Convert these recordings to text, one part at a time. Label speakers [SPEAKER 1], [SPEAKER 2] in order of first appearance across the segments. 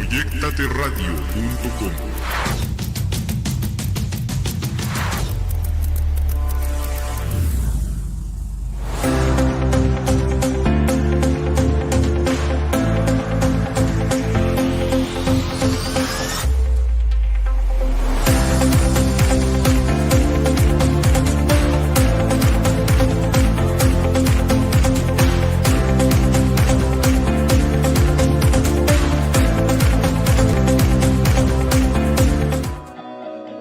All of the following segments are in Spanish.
[SPEAKER 1] proyectateradio.com.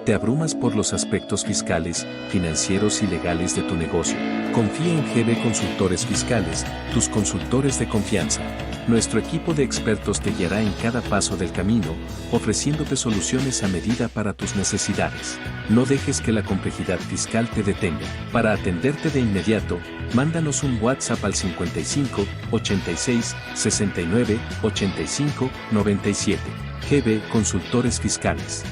[SPEAKER 2] ¿Te abrumas por los aspectos fiscales, financieros y legales de tu negocio? Confía en GB Consultores Fiscales, tus consultores de confianza. Nuestro equipo de expertos te guiará en cada paso del camino, ofreciéndote soluciones a medida para tus necesidades. No dejes que la complejidad fiscal te detenga. Para atenderte de inmediato, mándanos un WhatsApp al 55 86 69 85 97. GB Consultores Fiscales.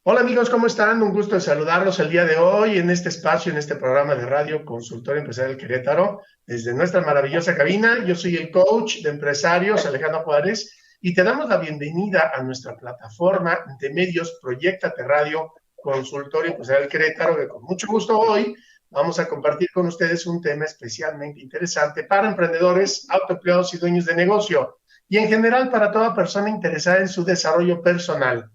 [SPEAKER 3] Hola amigos, ¿cómo están? Un gusto de saludarlos el día de hoy en este espacio, en este programa de radio Consultorio Empresarial Querétaro, desde nuestra maravillosa cabina. Yo soy el coach de empresarios, Alejandro Juárez, y te damos la bienvenida a nuestra plataforma de medios Proyectate Radio Consultorio Empresarial Querétaro, que con mucho gusto hoy vamos a compartir con ustedes un tema especialmente interesante para emprendedores, autoempleados y dueños de negocio, y en general para toda persona interesada en su desarrollo personal.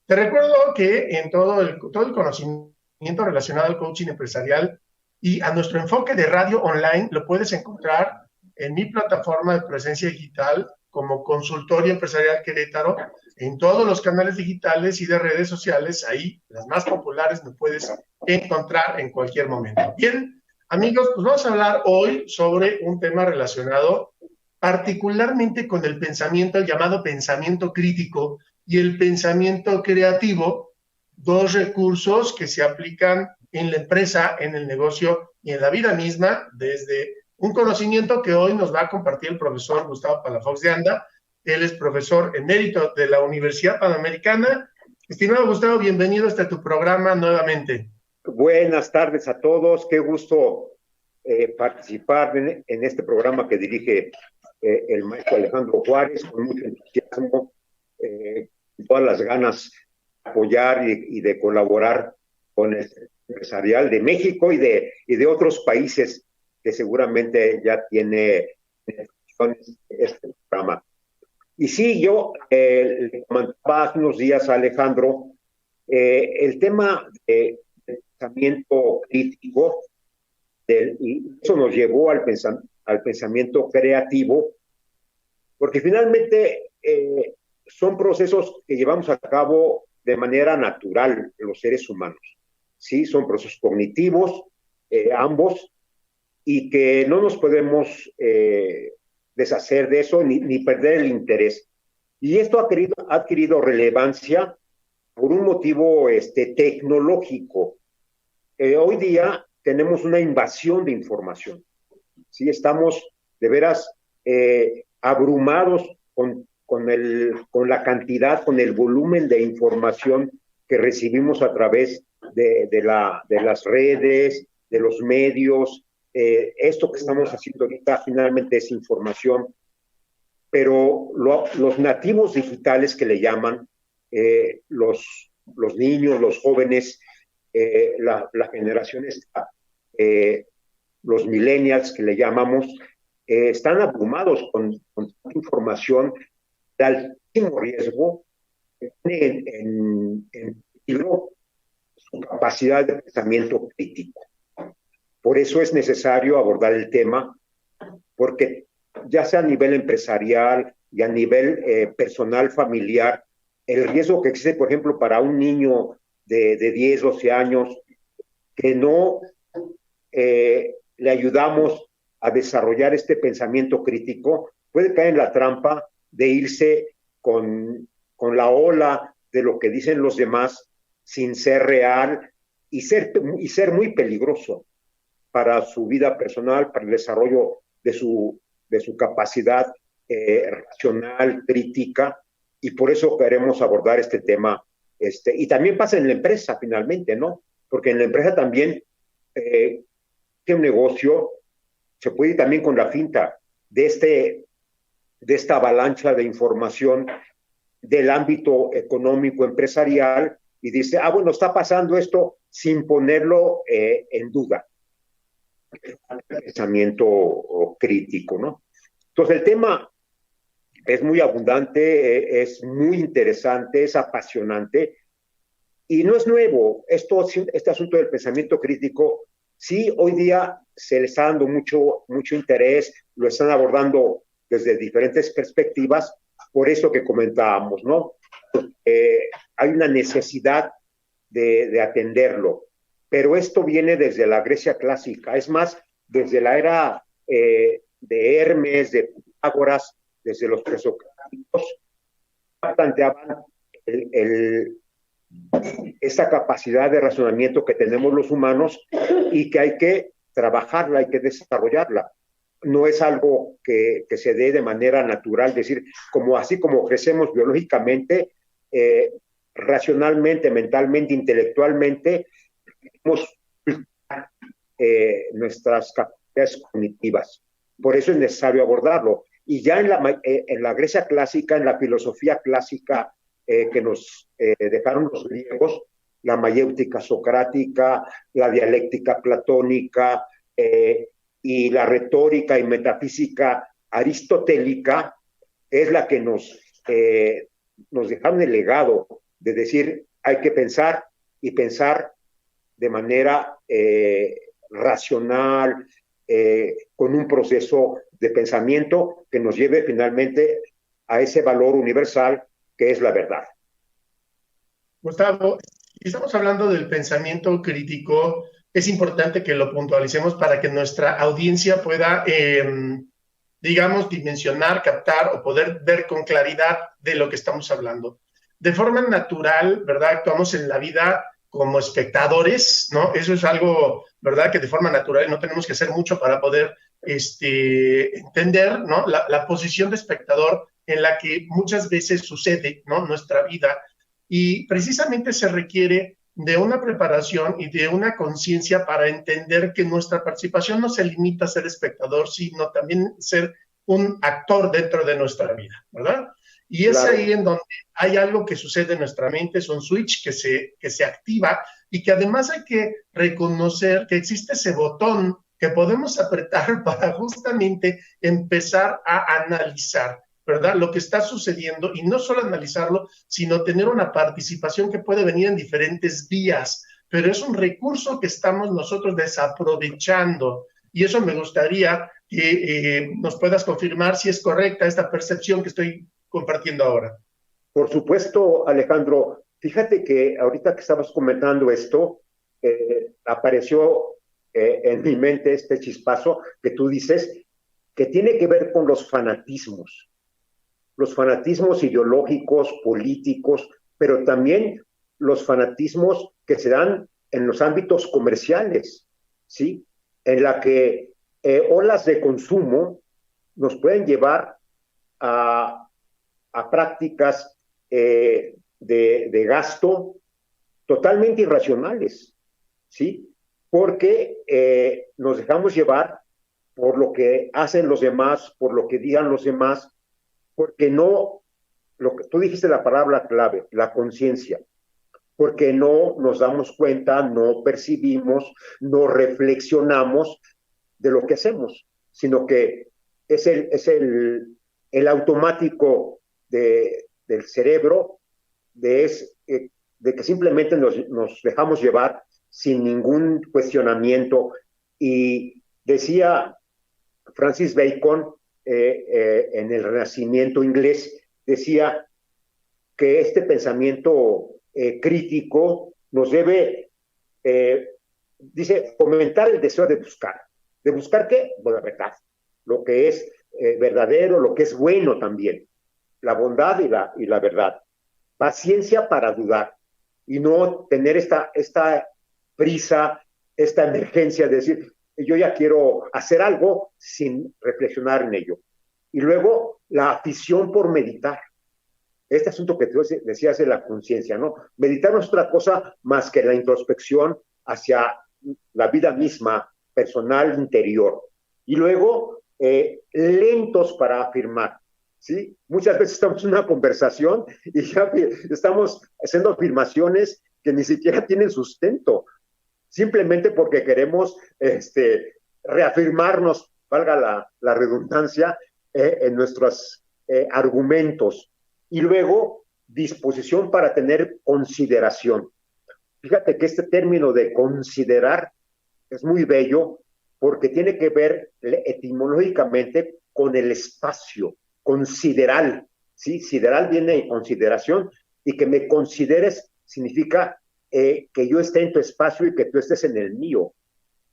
[SPEAKER 3] Te recuerdo que en todo el conocimiento relacionado al coaching empresarial y a nuestro enfoque de radio online lo puedes encontrar en mi plataforma de presencia digital como Consultorio Empresarial Querétaro, en todos los canales digitales y de redes sociales. Ahí, las más populares, me puedes encontrar en cualquier momento. Bien, amigos, pues vamos a hablar hoy sobre un tema relacionado particularmente con el pensamiento, el llamado pensamiento crítico, y el pensamiento creativo, dos recursos que se aplican en la empresa, en el negocio y en la vida misma, desde un conocimiento que hoy nos va a compartir el profesor Gustavo Palafox de Anda. Él es profesor emérito de la Universidad Panamericana. Estimado Gustavo, bienvenido hasta tu programa nuevamente.
[SPEAKER 4] Buenas tardes a todos, qué gusto participar en este programa que dirige el maestro Alejandro Juárez, con mucho entusiasmo, todas las ganas de apoyar y de colaborar con el empresarial de México y de otros países que seguramente ya tiene este programa. Y sí, yo le comentaba hace unos días a Alejandro el tema de pensamiento crítico, y eso nos llevó al pensamiento creativo, porque finalmente son procesos que llevamos a cabo de manera natural los seres humanos, ¿sí? Son procesos cognitivos, ambos, y que no nos podemos deshacer de eso ni perder el interés. Y esto ha adquirido relevancia por un motivo tecnológico. Hoy día tenemos una invasión de información, ¿sí? Estamos de veras abrumados con la cantidad, con el volumen de información que recibimos a través de las redes, de los medios. Esto que estamos haciendo ahorita finalmente es información, pero los nativos digitales que le llaman, los niños, los jóvenes, la generación los millennials que le llamamos, están abrumados con información de altísimo riesgo, en peligro su capacidad de pensamiento crítico. Por eso es necesario abordar el tema, porque ya sea a nivel empresarial y a nivel personal, familiar, el riesgo que existe, por ejemplo, para un niño de 10, 12 años, que no le ayudamos a desarrollar este pensamiento crítico, puede caer en la trampa de irse con la ola de lo que dicen los demás sin ser real y ser muy peligroso para su vida personal, para el desarrollo de su capacidad racional, crítica, y por eso queremos abordar este tema. Y también pasa en la empresa, finalmente, ¿no? Porque en la empresa también un negocio, se puede ir también con la finta de esta avalancha de información del ámbito económico empresarial y dice, bueno, está pasando esto sin ponerlo en duda. Pensamiento crítico, ¿no? Entonces el tema es muy abundante, es muy interesante, es apasionante y no es nuevo. Este asunto del pensamiento crítico, sí, hoy día se le está dando mucho interés, lo están abordando desde diferentes perspectivas, por eso que comentábamos, ¿no? Hay una necesidad de atenderlo, pero esto viene desde la Grecia clásica, es más, desde la era de Hermes, de Pitágoras, desde los presocráticos, planteaban esta capacidad de razonamiento que tenemos los humanos y que hay que trabajarla, hay que desarrollarla. No es algo que se dé de manera natural, es decir, así como crecemos biológicamente, racionalmente, mentalmente, intelectualmente, tenemos nuestras capacidades cognitivas. Por eso es necesario abordarlo. Y ya en la Grecia clásica, en la filosofía clásica que nos dejaron los griegos, la mayéutica socrática, la dialéctica platónica y la retórica y metafísica aristotélica, es la que nos dejaron el legado de decir, hay que pensar y pensar de manera racional, con un proceso de pensamiento que nos lleve finalmente a ese valor universal que es la verdad.
[SPEAKER 3] Gustavo, si estamos hablando del pensamiento crítico, es importante que lo puntualicemos para que nuestra audiencia pueda, digamos, dimensionar, captar o poder ver con claridad de lo que estamos hablando. De forma natural, ¿verdad? Actuamos en la vida como espectadores, ¿no? Eso es algo, ¿verdad? Que de forma natural no tenemos que hacer mucho para poder entender, ¿no? La posición de espectador en la que muchas veces sucede, ¿no? Nuestra vida. Y precisamente se requiere de una preparación y de una conciencia para entender que nuestra participación no se limita a ser espectador, sino también ser un actor dentro de nuestra vida, ¿verdad? Y es claro. Ahí en donde hay algo que sucede en nuestra mente, es un switch que se activa y que además hay que reconocer que existe ese botón que podemos apretar para justamente empezar a analizar, ¿verdad? Lo que está sucediendo y no solo analizarlo, sino tener una participación que puede venir en diferentes vías, pero es un recurso que estamos nosotros desaprovechando y eso me gustaría que nos puedas confirmar si es correcta esta percepción que estoy compartiendo ahora.
[SPEAKER 4] Por supuesto, Alejandro. Fíjate que ahorita que estabas comentando esto, apareció en mi mente este chispazo que tú dices que tiene que ver con los fanatismos ideológicos, políticos, pero también los fanatismos que se dan en los ámbitos comerciales, ¿sí? En la que olas de consumo nos pueden llevar a prácticas de gasto totalmente irracionales, ¿sí? Porque nos dejamos llevar por lo que hacen los demás, por lo que digan los demás, porque no, lo que tú dijiste la palabra clave, la conciencia, porque no nos damos cuenta, no percibimos, no reflexionamos de lo que hacemos, sino que es el automático del cerebro, de que simplemente nos dejamos llevar sin ningún cuestionamiento. Y decía Francis Bacon, en el Renacimiento inglés, decía que este pensamiento crítico nos debe, dice, fomentar el deseo de buscar. ¿De buscar qué? Bueno, la verdad, lo que es verdadero, lo que es bueno también, la bondad y la verdad. Paciencia para dudar y no tener esta prisa, esta emergencia de decir, yo ya quiero hacer algo sin reflexionar en ello. Y luego la afición por meditar. Este asunto que tú decías de la conciencia, ¿no? Meditar no es otra cosa más que la introspección hacia la vida misma, personal interior. Y luego, lentos para afirmar, ¿sí? Muchas veces estamos en una conversación y ya estamos haciendo afirmaciones que ni siquiera tienen sustento, simplemente porque queremos reafirmarnos, valga la redundancia, en nuestros argumentos. Y luego, disposición para tener consideración. Fíjate que este término de considerar es muy bello porque tiene que ver etimológicamente con el espacio, consideral, ¿sí? Sideral viene de consideración, y que me consideres significa que yo esté en tu espacio y que tú estés en el mío.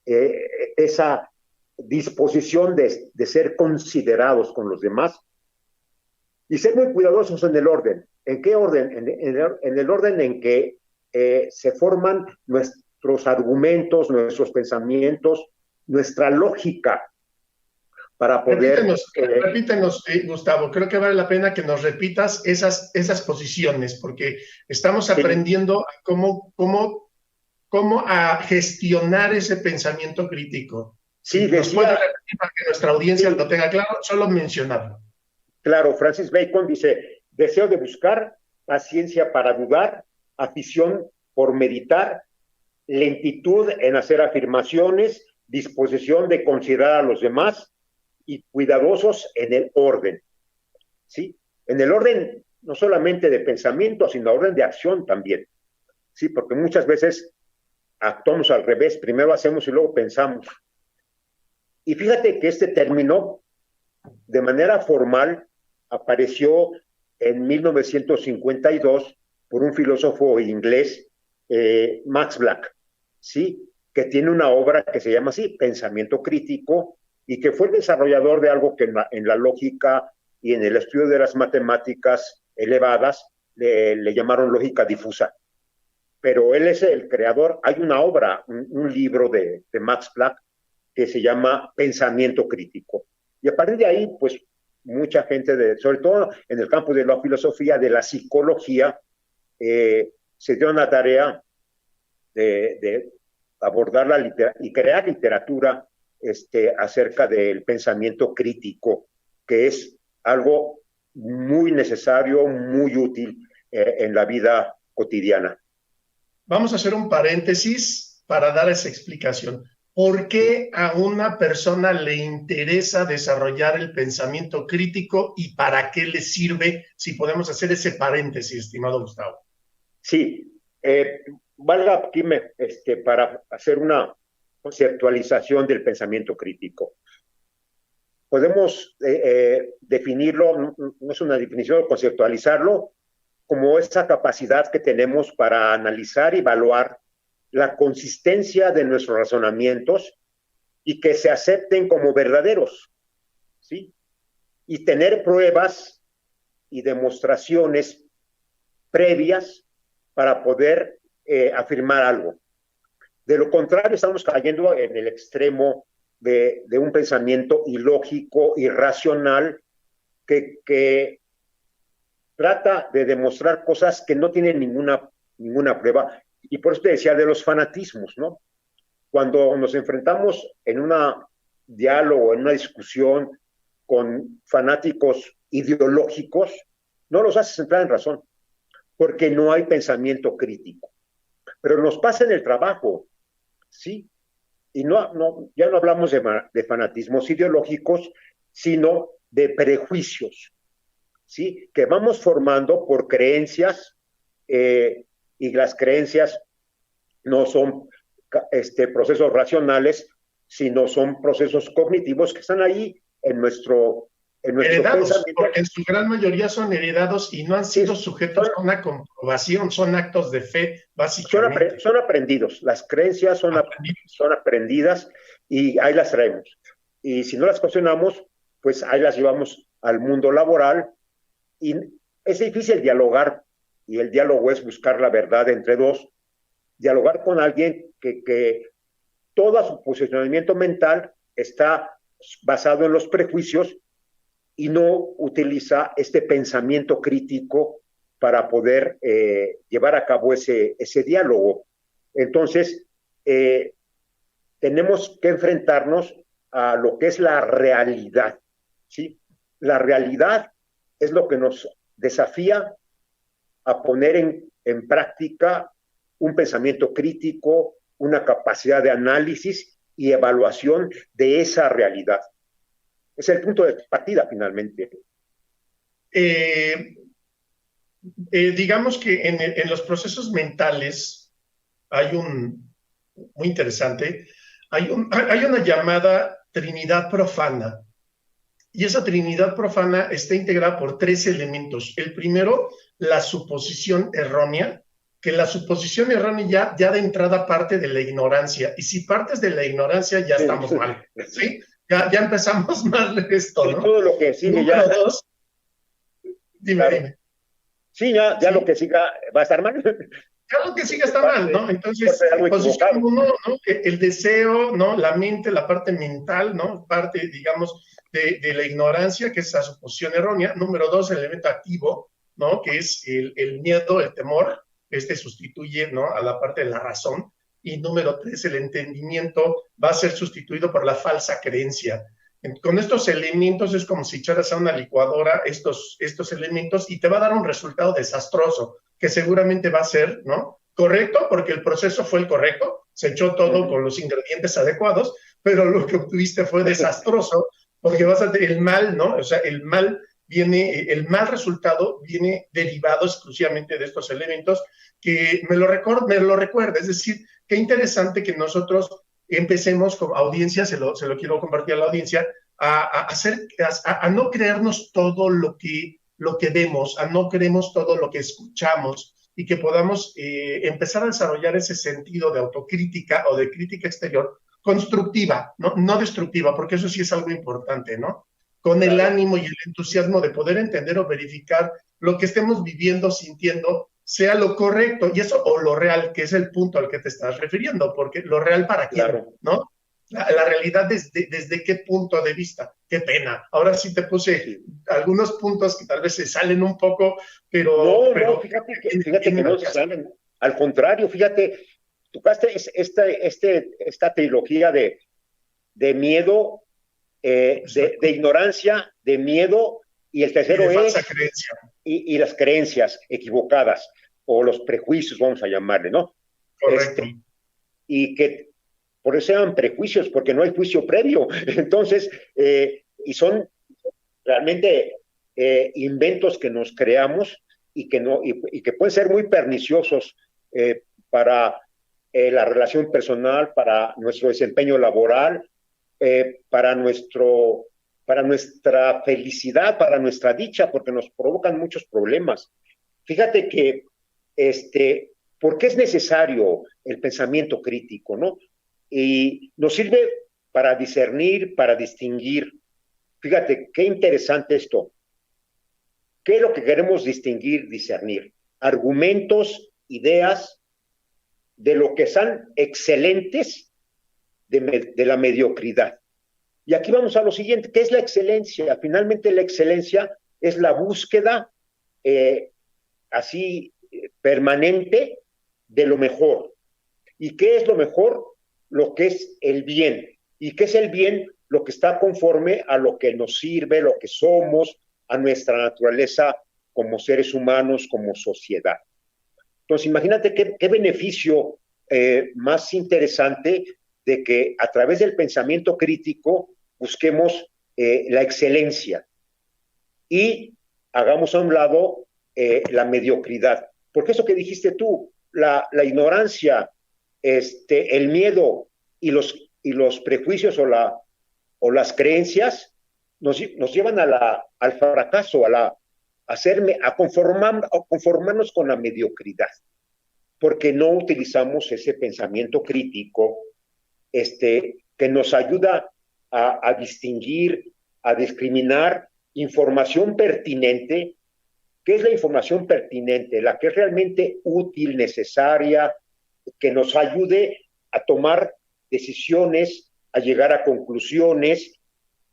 [SPEAKER 4] Esa disposición de ser considerados con los demás y ser muy cuidadosos en el orden. ¿En qué orden? En el orden en que se forman nuestros argumentos, nuestros pensamientos, nuestra lógica para poder...
[SPEAKER 3] Repítenos, Gustavo, creo que vale la pena que nos repitas esas posiciones, porque estamos aprendiendo cómo a gestionar ese pensamiento crítico.
[SPEAKER 4] Sí,
[SPEAKER 3] ¿Nos puede repetir para que nuestra audiencia lo tenga claro? Solo mencionarlo.
[SPEAKER 4] Claro, Francis Bacon dice, deseo de buscar, paciencia para dudar, afición por meditar, lentitud en hacer afirmaciones, disposición de considerar a los demás y cuidadosos en el orden, ¿sí? En el orden no solamente de pensamiento, sino orden de acción también, ¿sí? Porque muchas veces actuamos al revés, primero hacemos y luego pensamos. Y fíjate que este término, de manera formal, apareció en 1952 por un filósofo inglés, Max Black, ¿sí? Que tiene una obra que se llama así, Pensamiento Crítico, y que fue el desarrollador de algo que en la lógica y en el estudio de las matemáticas elevadas le llamaron lógica difusa. Pero él es el creador. Hay una obra, un libro de Max Black que se llama Pensamiento Crítico. Y a partir de ahí, pues, mucha gente, sobre todo en el campo de la filosofía, de la psicología, se dio una tarea de abordar y crear literatura acerca del pensamiento crítico, que es algo muy necesario, muy útil en la vida cotidiana.
[SPEAKER 3] Vamos a hacer un paréntesis para dar esa explicación. ¿Por qué a una persona le interesa desarrollar el pensamiento crítico y para qué le sirve? Si podemos hacer ese paréntesis, estimado Gustavo.
[SPEAKER 4] Sí, valga aquí para hacer una conceptualización del pensamiento crítico. Podemos definirlo, no es una definición, conceptualizarlo como esa capacidad que tenemos para analizar y evaluar la consistencia de nuestros razonamientos y que se acepten como verdaderos, ¿sí? Y tener pruebas y demostraciones previas para poder afirmar algo. De lo contrario, estamos cayendo en el extremo de un pensamiento ilógico, irracional, que trata de demostrar cosas que no tienen ninguna prueba. Y por eso te decía de los fanatismos, ¿no? Cuando nos enfrentamos en un diálogo, en una discusión con fanáticos ideológicos, no los haces entrar en razón, porque no hay pensamiento crítico. Pero nos pasa en el trabajo, ¿sí? Y ya no hablamos de fanatismos ideológicos, sino de prejuicios, ¿sí? Que vamos formando por creencias, y las creencias no son procesos racionales, sino son procesos cognitivos que están ahí en nuestro
[SPEAKER 3] heredados,
[SPEAKER 4] pensamiento.
[SPEAKER 3] Porque en su gran mayoría son heredados y no han sido sujetos a una comprobación, son actos de fe, básicamente.
[SPEAKER 4] Son aprendidos, las creencias son aprendidas y ahí las traemos. Y si no las cuestionamos, pues ahí las llevamos al mundo laboral y es difícil dialogar, y el diálogo es buscar la verdad entre dos, dialogar con alguien que todo su posicionamiento mental está basado en los prejuicios y no utiliza este pensamiento crítico para poder llevar a cabo ese diálogo. Entonces, tenemos que enfrentarnos a lo que es la realidad, ¿sí? La realidad es lo que nos desafía a poner en práctica un pensamiento crítico, una capacidad de análisis y evaluación de esa realidad. Es el punto de partida, finalmente.
[SPEAKER 3] Digamos que en los procesos mentales hay muy interesante, hay una llamada Trinidad profana. Y esa Trinidad profana está integrada por 3 elementos. El primero, la suposición errónea, que la suposición errónea ya de entrada parte de la ignorancia. Y si partes de la ignorancia, ya estamos mal, ¿sí? Ya empezamos mal esto, ¿no?
[SPEAKER 4] Todo lo que sigue
[SPEAKER 3] Número
[SPEAKER 4] ya...
[SPEAKER 3] 2, dime.
[SPEAKER 4] Sí, ya
[SPEAKER 3] Sí.
[SPEAKER 4] Lo que siga va a estar mal.
[SPEAKER 3] Claro que sigue está mal, ¿no? Entonces, posición 1, ¿no? El deseo, ¿no? La mente, la parte mental, ¿no? Parte, digamos, de la ignorancia, que es esa suposición errónea. Número 2, el elemento activo, ¿no? Que es el miedo, el temor. Sustituye, ¿no? A la parte de la razón. Y número 3, el entendimiento va a ser sustituido por la falsa creencia. Con estos elementos es como si echaras a una licuadora estos elementos y te va a dar un resultado desastroso, que seguramente va a ser, ¿no? Correcto, porque el proceso fue el correcto, se echó todo con los ingredientes adecuados, pero lo que obtuviste fue desastroso, porque vas a tener el mal, ¿no? O sea, el mal resultado viene derivado exclusivamente de estos elementos que me lo recuerda, es decir, qué interesante que nosotros empecemos como audiencia, se lo quiero compartir a la audiencia, a no creernos todo lo que vemos, a no creernos todo lo que escuchamos y que podamos empezar a desarrollar ese sentido de autocrítica o de crítica exterior constructiva, no destructiva, porque eso sí es algo importante, ¿no? Con el ánimo y el entusiasmo de poder entender o verificar lo que estemos viviendo, sintiendo, sea lo correcto, y eso, o lo real, que es el punto al que te estás refiriendo, porque lo real para quién, ¿no? La realidad desde qué punto de vista. Qué pena. Ahora sí te puse algunos puntos que tal vez se salen un poco, pero...
[SPEAKER 4] No, fíjate que no se salen. Al contrario, fíjate, tocaste esta trilogía de miedo, de ignorancia, de miedo, y el tercero
[SPEAKER 3] y de falsa creencia.
[SPEAKER 4] Y las creencias equivocadas, o los prejuicios, vamos a llamarle, ¿no?
[SPEAKER 3] Correcto.
[SPEAKER 4] Y que por eso se llaman prejuicios, porque no hay juicio previo. Entonces, y son realmente inventos que nos creamos y que pueden ser muy perniciosos para la relación personal, para nuestro desempeño laboral, para nuestra felicidad, para nuestra dicha, porque nos provocan muchos problemas. Fíjate que, ¿por qué es necesario el pensamiento crítico, no? Y nos sirve para discernir, para distinguir. Fíjate, qué interesante esto. ¿Qué es lo que queremos distinguir, discernir? Argumentos, ideas, de lo que son excelentes de la mediocridad. Y aquí vamos a lo siguiente, ¿qué es la excelencia? Finalmente la excelencia es la búsqueda permanente de lo mejor. ¿Y qué es lo mejor? Lo que es el bien. ¿Y qué es el bien? Lo que está conforme a lo que nos sirve, lo que somos, a nuestra naturaleza como seres humanos, como sociedad. Entonces, imagínate qué beneficio más interesante de que a través del pensamiento crítico busquemos la excelencia y hagamos a un lado la mediocridad. Porque eso que dijiste tú, la ignorancia, el miedo y los prejuicios o las creencias nos llevan al fracaso, a conformarnos con la mediocridad, porque no utilizamos ese pensamiento crítico que nos ayuda a distinguir, a discriminar información pertinente. ¿Qué es la información pertinente? La que es realmente útil, necesaria, que nos ayude a tomar decisiones, a llegar a conclusiones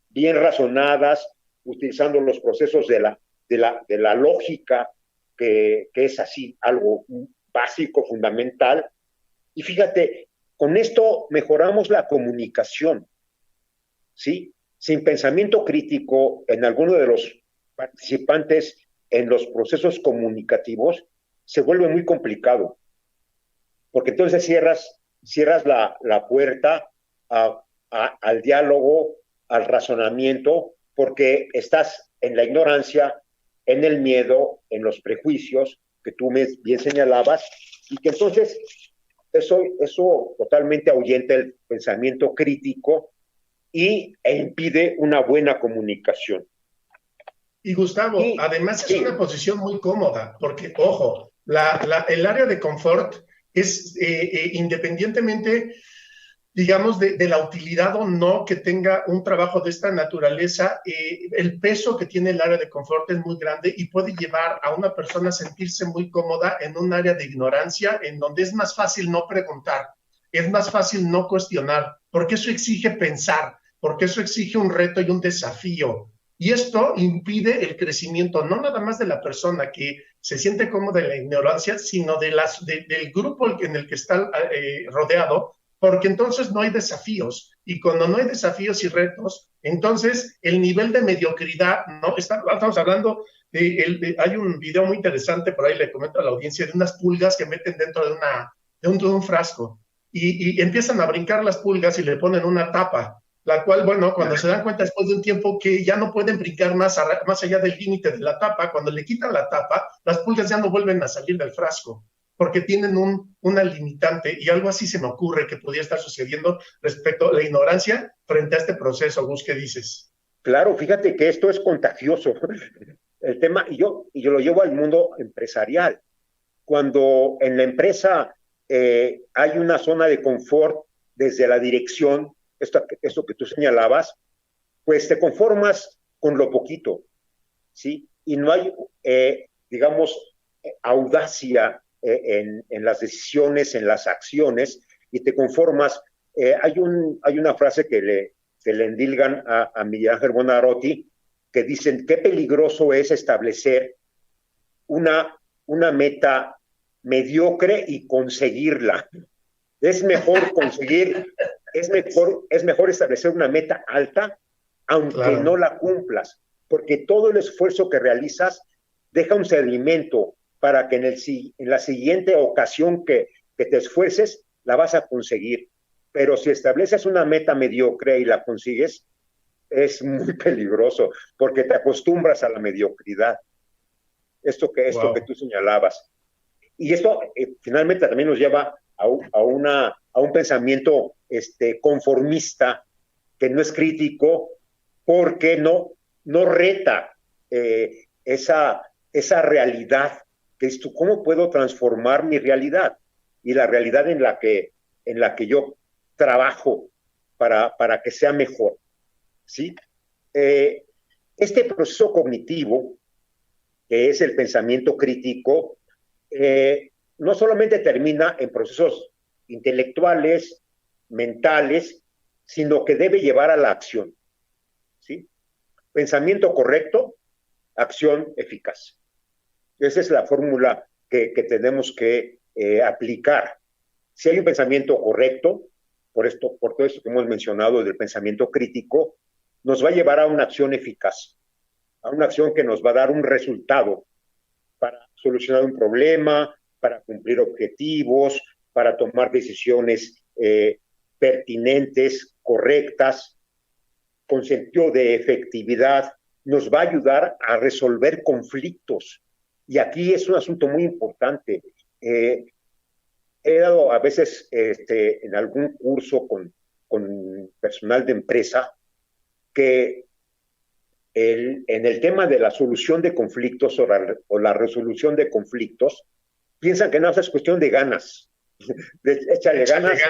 [SPEAKER 4] bien razonadas, utilizando los procesos de la lógica, que es así algo básico, fundamental. Y fíjate, Con esto mejoramos la comunicación, ¿sí? Sin pensamiento crítico en alguno de los participantes en los procesos comunicativos, se vuelve muy complicado, porque entonces cierras la puerta al diálogo, al razonamiento, porque estás en la ignorancia, en el miedo, en los prejuicios que tú bien señalabas, y que entonces eso totalmente ahuyenta el pensamiento crítico e impide una buena comunicación.
[SPEAKER 3] Y Gustavo, además es una posición muy cómoda, porque, ojo, el área de confort es independientemente, digamos, de la utilidad o no que tenga un trabajo de esta naturaleza, el peso que tiene el área de confort es muy grande y puede llevar a una persona a sentirse muy cómoda en un área de ignorancia, en donde es más fácil no preguntar, es más fácil no cuestionar, porque eso exige pensar, porque eso exige un reto y un desafío. Y esto impide el crecimiento, no nada más de la persona que se siente cómoda en la ignorancia, sino del grupo en el que está rodeado, porque entonces no hay desafíos. Y cuando no hay desafíos y retos, entonces el nivel de mediocridad, ¿no? Estamos hablando hay un video muy interesante, por ahí le comento a la audiencia, de unas pulgas que meten dentro de un frasco. Y empiezan a brincar las pulgas y le ponen una tapa, la cual, bueno, cuando se dan cuenta después de un tiempo que ya no pueden brincar más allá del límite de la tapa, cuando le quitan la tapa, las pulgas ya no vuelven a salir del frasco, porque tienen una limitante, y algo así se me ocurre que podría estar sucediendo respecto a la ignorancia frente a este proceso. Gus, ¿qué dices?
[SPEAKER 4] Claro, fíjate que esto es contagioso. El tema, y yo lo llevo al mundo empresarial. Cuando en la empresa hay una zona de confort desde la dirección, esto que tú señalabas, pues te conformas con lo poquito, ¿sí? Y no hay, digamos, audacia en las decisiones, en las acciones, y te conformas. Hay una frase que le endilgan a Miguel Ángel Buonarroti, que dicen, qué peligroso es establecer una meta mediocre y conseguirla. Es mejor es mejor establecer una meta alta, aunque no la cumplas, porque todo el esfuerzo que realizas deja un sedimento para que en la siguiente ocasión que te esfuerces, la vas a conseguir. Pero si estableces una meta mediocre y la consigues, es muy peligroso, porque te acostumbras a la mediocridad. Esto que tú señalabas. Y esto finalmente también nos lleva a un pensamiento conformista, que no es crítico, porque no reta esa realidad, que es tú, ¿cómo puedo transformar mi realidad? Y la realidad en la que yo trabajo para que sea mejor, ¿sí? Este proceso cognitivo, que es el pensamiento crítico, no solamente termina en procesos intelectuales, mentales, sino que debe llevar a la acción, ¿sí? Pensamiento correcto, acción eficaz. Esa es la fórmula que tenemos que aplicar. Si hay un pensamiento correcto, por todo esto que hemos mencionado del pensamiento crítico, nos va a llevar a una acción eficaz, a una acción que nos va a dar un resultado para solucionar un problema, para cumplir objetivos, para tomar decisiones pertinentes, correctas, con sentido de efectividad. Nos va a ayudar a resolver conflictos. Y aquí es un asunto muy importante. He dado a veces en algún curso con personal de empresa que en el tema de la solución de conflictos o la resolución de conflictos, piensan que no es cuestión de ganas. Échale ganas.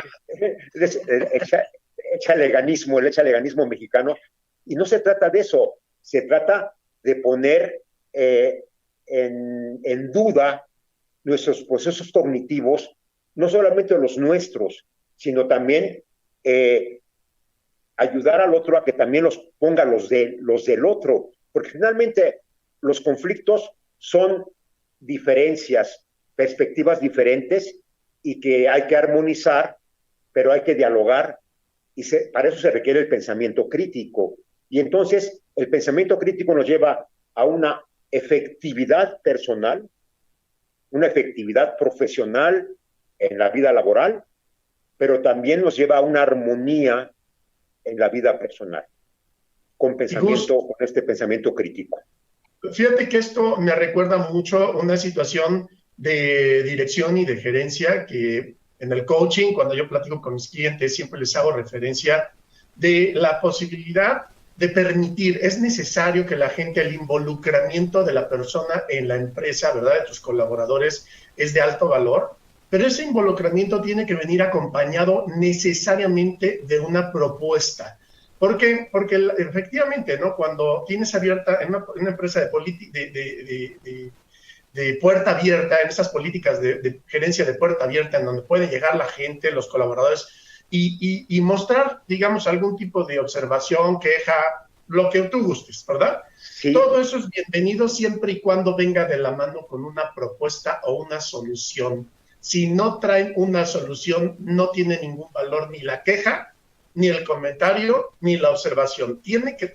[SPEAKER 4] Échale ganismo mexicano. Y no se trata de eso. Se trata de poner en duda nuestros procesos cognitivos, no solamente los nuestros, sino también ayudar al otro a que también los ponga los del otro, porque finalmente los conflictos son diferencias, perspectivas diferentes, y que hay que armonizar pero hay que dialogar y para eso se requiere el pensamiento crítico. Y entonces el pensamiento crítico nos lleva a una efectividad personal, una efectividad profesional en la vida laboral, pero también nos lleva a una armonía en la vida personal, con este pensamiento crítico.
[SPEAKER 3] Fíjate que esto me recuerda mucho una situación de dirección y de gerencia que en el coaching, cuando yo platico con mis clientes, siempre les hago referencia de la posibilidad de permitir, es necesario que la gente, el involucramiento de la persona en la empresa, ¿verdad?, de tus colaboradores, es de alto valor, pero ese involucramiento tiene que venir acompañado necesariamente de una propuesta. ¿Por qué? Porque efectivamente, ¿no?, cuando tienes abierta en una empresa de puerta abierta, en esas políticas de gerencia de puerta abierta, en donde puede llegar la gente, los colaboradores, y mostrar, digamos, algún tipo de observación, queja, lo que tú gustes, ¿verdad? Sí. Todo eso es bienvenido siempre y cuando venga de la mano con una propuesta o una solución. Si no traen una solución, no tiene ningún valor ni la queja, ni el comentario, ni la observación. Tiene que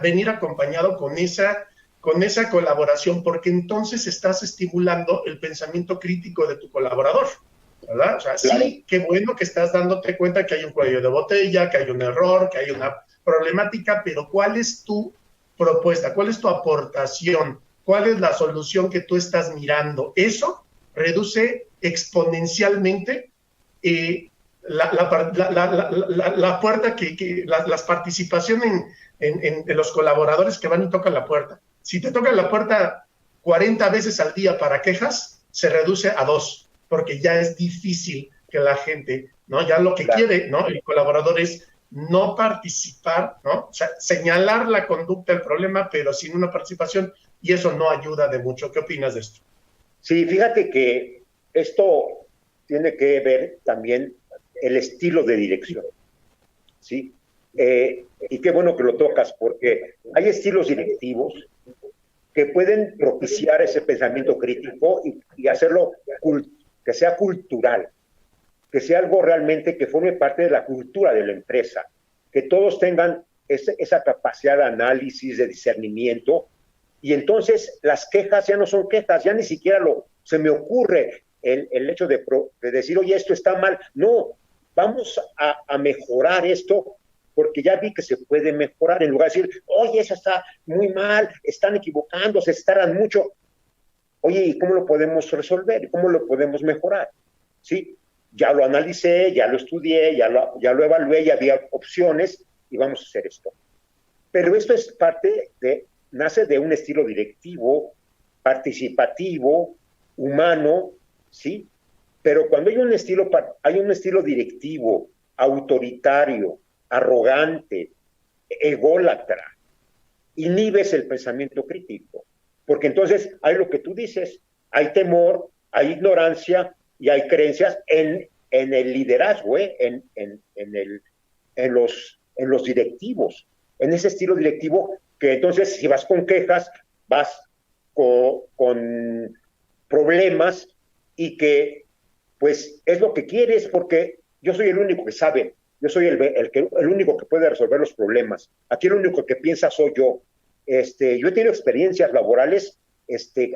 [SPEAKER 3] venir acompañado con esa colaboración, porque entonces estás estimulando el pensamiento crítico de tu colaborador, ¿verdad? O sea, claro. Sí, qué bueno que estás dándote cuenta que hay un cuello de botella, que hay un error, que hay una problemática, pero ¿cuál es tu propuesta? ¿Cuál es tu aportación? ¿Cuál es la solución que tú estás mirando? Eso reduce exponencialmente la puerta las participaciones en los colaboradores que van y tocan la puerta. Si te tocan la puerta 40 veces al día para quejas, se reduce a 2, porque ya es difícil que la gente, ¿no? Ya lo que quiere, ¿no?, el colaborador es no participar, ¿no? O sea, señalar la conducta del problema, pero sin una participación, y eso no ayuda de mucho. ¿Qué opinas de esto?
[SPEAKER 4] Sí, fíjate que esto tiene que ver también el estilo de dirección, ¿sí? Y qué bueno que lo tocas, porque hay estilos directivos que pueden propiciar ese pensamiento crítico y hacerlo que sea cultural, que sea algo realmente que forme parte de la cultura de la empresa, que todos tengan esa capacidad de análisis, de discernimiento, y entonces las quejas ya no son quejas, ya ni siquiera se me ocurre el hecho de decir, oye, esto está mal. No, vamos a mejorar esto, porque ya vi que se puede mejorar, en lugar de decir, oye, eso está muy mal, están equivocándose, estarán mucho. Oye, ¿y cómo lo podemos resolver? ¿Cómo lo podemos mejorar? ¿Sí? Ya lo analicé, ya lo estudié, ya lo evalué, ya había opciones, y vamos a hacer esto. Pero esto es nace de un estilo directivo, participativo, humano, ¿sí? Pero cuando hay un estilo directivo, autoritario, arrogante, ególatra, inhibes el pensamiento crítico, porque entonces hay lo que tú dices, hay temor, hay ignorancia y hay creencias en el liderazgo, en los directivos, en ese estilo directivo, que entonces si vas con quejas, vas con problemas, y que pues es lo que quieres, porque yo soy el único que sabe, yo soy el único que puede resolver los problemas, aquí el único que piensa soy yo. Yo he tenido experiencias laborales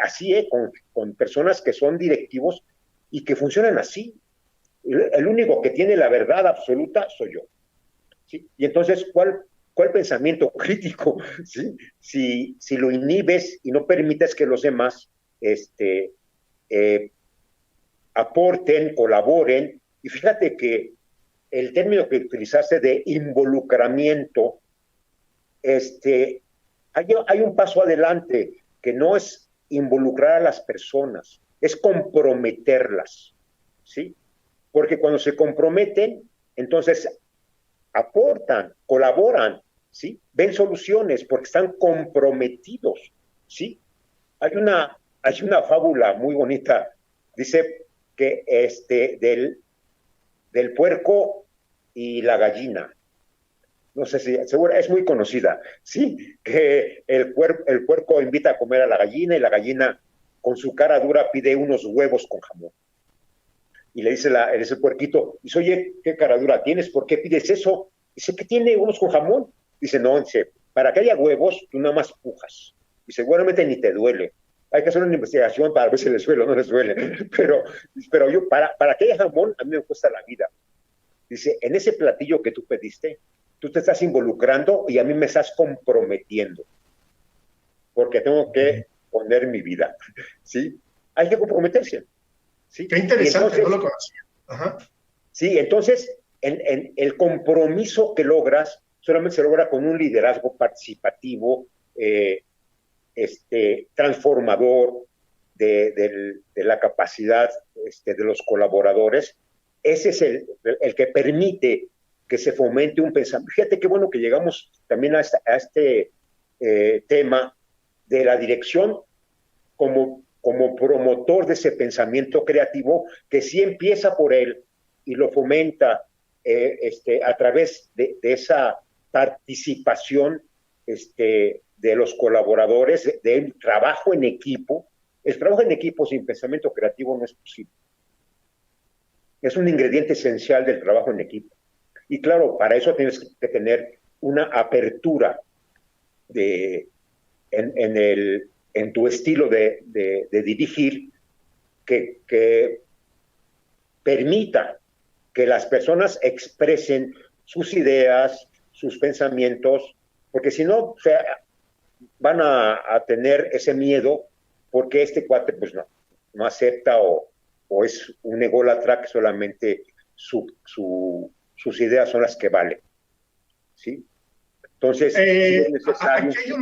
[SPEAKER 4] así, con personas que son directivos y que funcionan así. El único que tiene la verdad absoluta soy yo, ¿sí? Y entonces, ¿cuál pensamiento crítico? ¿Sí? Si lo inhibes y no permites que los demás aporten, colaboren, y fíjate que el término que utilizaste de involucramiento, hay un paso adelante, que no es involucrar a las personas, es comprometerlas, ¿sí? Porque cuando se comprometen, entonces aportan, colaboran, ¿sí? Ven soluciones porque están comprometidos, ¿sí? Hay una fábula muy bonita, dice que del puerco y la gallina. No sé si, seguro, es muy conocida, ¿sí? Que el puerco invita a comer a la gallina, y la gallina, con su cara dura, pide unos huevos con jamón. Y le dice el puerquito, dice, oye, ¿qué cara dura tienes? ¿Por qué pides eso? Dice, ¿qué tiene huevos con jamón? Dice, no, dice, para que haya huevos, tú nada más pujas. Y seguramente ni te duele. Hay que hacer una investigación para ver si les duele o no les duele. Pero yo, para que haya jamón, a mí me cuesta la vida. Dice, en ese platillo que tú pediste, tú te estás involucrando y a mí me estás comprometiendo. Porque tengo que poner mi vida. ¿Sí? Hay que comprometerse. ¿Sí?
[SPEAKER 3] Qué interesante,
[SPEAKER 4] entonces,
[SPEAKER 3] no lo conocía. Ajá.
[SPEAKER 4] Sí, entonces en el compromiso que logras solamente se logra con un liderazgo participativo, transformador de la capacidad de los colaboradores. Ese es el que permite que se fomente un pensamiento. Fíjate qué bueno que llegamos también a este tema de la dirección como promotor de ese pensamiento creativo, que sí empieza por él y lo fomenta a través de esa participación de los colaboradores, del trabajo en equipo. El trabajo en equipo sin pensamiento creativo no es posible. Es un ingrediente esencial del trabajo en equipo. Y claro, para eso tienes que tener una apertura en tu estilo de dirigir que permita que las personas expresen sus ideas, sus pensamientos, porque si no, van a tener ese miedo porque este cuate pues no acepta o es un ególatra que solamente sus ideas son las que valen. ¿Sí? Entonces, sí es necesario.
[SPEAKER 3] Aquí hay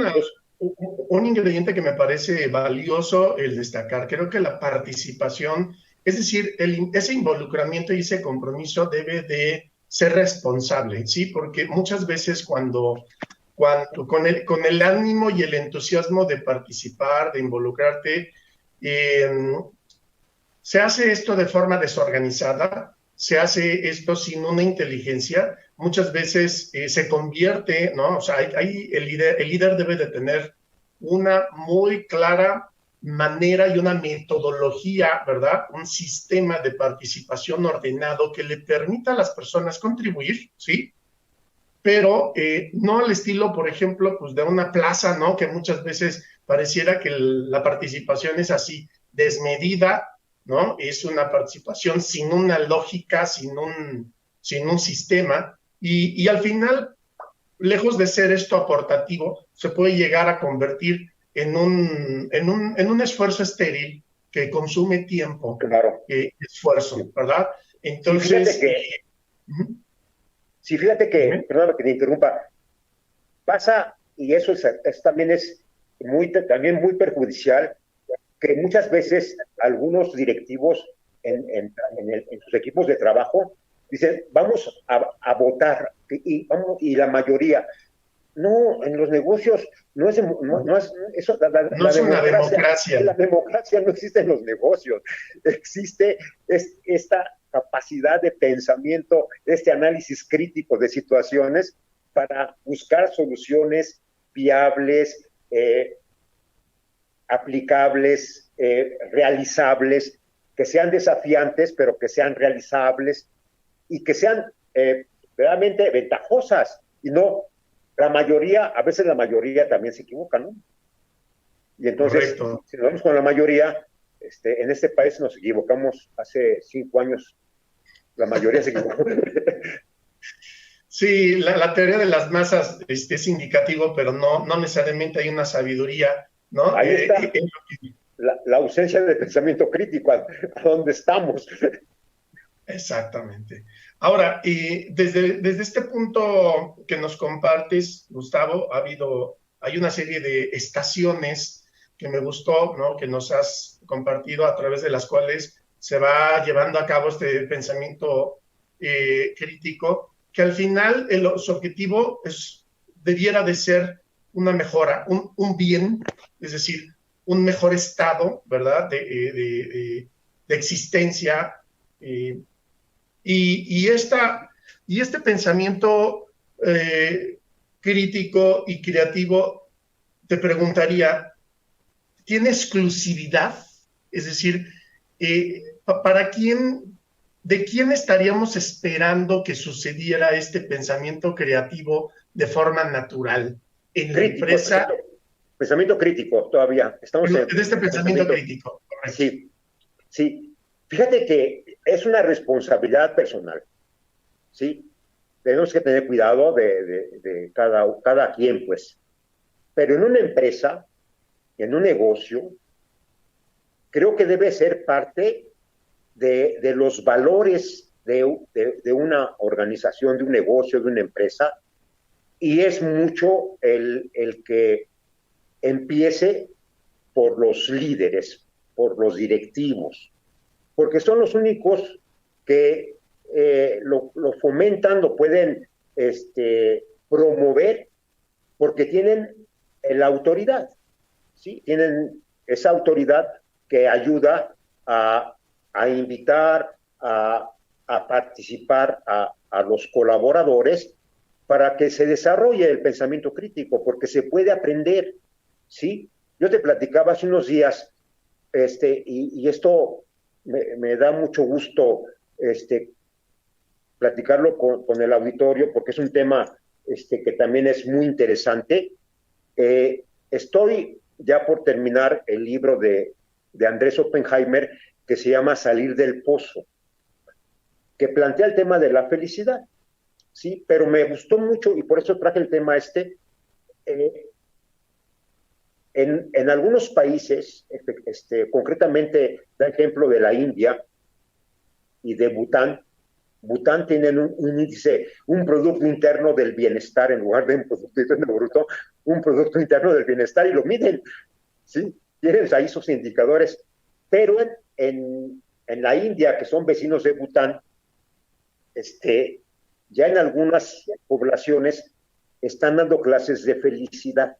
[SPEAKER 3] un ingrediente que me parece valioso el destacar. Creo que la participación, es decir, ese involucramiento y ese compromiso debe de ser responsable, ¿sí? Porque muchas veces cuando con el ánimo y el entusiasmo de participar, de involucrarte, se hace esto de forma desorganizada, se hace esto sin una inteligencia, muchas veces se convierte, ¿no? O sea, el líder debe de tener una muy clara manera y una metodología, ¿verdad? Un sistema de participación ordenado que le permita a las personas contribuir, ¿sí? Pero no al estilo, por ejemplo, pues de una plaza, ¿no? Que muchas veces pareciera que la participación es así, desmedida, ¿no? Es una participación sin una lógica, sin un sistema, y al final, lejos de ser esto aportativo, se puede llegar a convertir en un esfuerzo estéril que consume tiempo,
[SPEAKER 4] claro,
[SPEAKER 3] esfuerzo, ¿verdad? Entonces...
[SPEAKER 4] Fíjate que, perdón que te interrumpa, pasa, y eso también es también muy perjudicial, que muchas veces algunos directivos en sus equipos de trabajo dicen, vamos a votar, y la mayoría, no, en los negocios no es eso,
[SPEAKER 3] no es una democracia.
[SPEAKER 4] La democracia no existe en los negocios, existe esta capacidad de pensamiento, este análisis crítico de situaciones para buscar soluciones viables, aplicables, realizables, que sean desafiantes, pero que sean realizables y que sean realmente ventajosas. Y no, a veces la mayoría también se equivoca, ¿no? Y entonces, correcto, si nos vamos con la mayoría, en este país nos equivocamos hace 5 años, la mayoría se equivocó.
[SPEAKER 3] Sí, la teoría de las masas es indicativo, pero no necesariamente hay una sabiduría, ¿no?
[SPEAKER 4] Ahí está la ausencia de pensamiento crítico, ¿a dónde estamos?
[SPEAKER 3] Exactamente. Ahora, desde este punto que nos compartes, Gustavo, hay una serie de estaciones que me gustó, ¿no? Que nos has compartido, a través de las cuales se va llevando a cabo este pensamiento crítico, que al final su objetivo debiera de ser una mejora, un bien, es decir, un mejor estado, ¿verdad?, de existencia, y este pensamiento crítico y creativo, te preguntaría, ¿tiene exclusividad? Es decir, ¿para quién ¿de quién estaríamos esperando que sucediera este pensamiento creativo de forma natural en la
[SPEAKER 4] Crítico,
[SPEAKER 3] empresa?
[SPEAKER 4] pensamiento crítico todavía. Estamos en
[SPEAKER 3] De este pensamiento crítico, correcto.
[SPEAKER 4] Sí, sí. Fíjate que es una responsabilidad personal, ¿sí? Tenemos que tener cuidado de cada quien, pues. Pero en una empresa, en un negocio, creo que debe ser parte de los valores de una organización, de un negocio, de una empresa, y es mucho el que empiece por los líderes, por los directivos, porque son los únicos que lo fomentan, lo pueden promover, porque tienen la autoridad, ¿sí? Tienen esa autoridad que ayuda a invitar, a participar a los colaboradores para que se desarrolle el pensamiento crítico, porque se puede aprender, ¿sí? Yo te platicaba hace unos días, y esto me da mucho gusto platicarlo con el auditorio, porque es un tema que también es muy interesante. Estoy ya por terminar el libro de Andrés Oppenheimer, que se llama Salir del Pozo, que plantea el tema de la felicidad, ¿sí? Pero me gustó mucho y por eso traje el tema en algunos países, concretamente da ejemplo de la India y de Bután. Bután tienen un índice, un Producto Interno del Bienestar, en lugar de un Producto Interno Bruto, un Producto Interno del Bienestar, y lo miden, ¿sí? Tienen ahí sus indicadores. Pero en la India, que son vecinos de Bután, ya en algunas poblaciones están dando clases de felicidad.